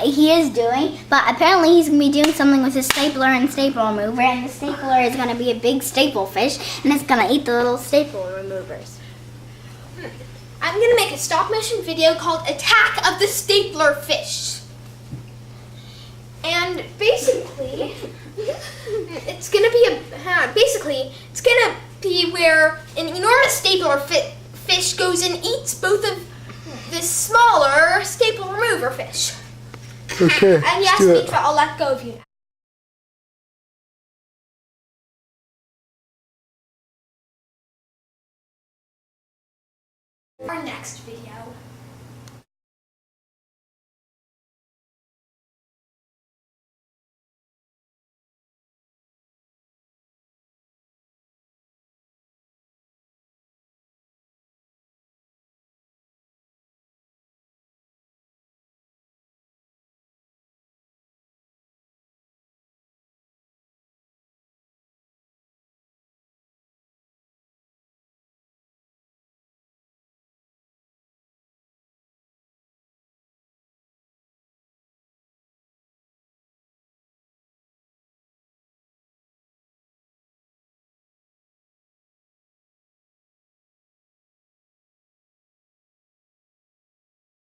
he is doing, but apparently he's going to be doing something with his stapler and staple remover, and the stapler is going to be a big staple fish, and it's going to eat the little staple removers. I'm going to make a stop-motion video called Attack of the Stapler Fish. And basically, it's going to be where an enormous stapler fish goes and eats both of the smaller staple remover fish. Okay, And yes, Mitra, I'll let go of you now. Our next video.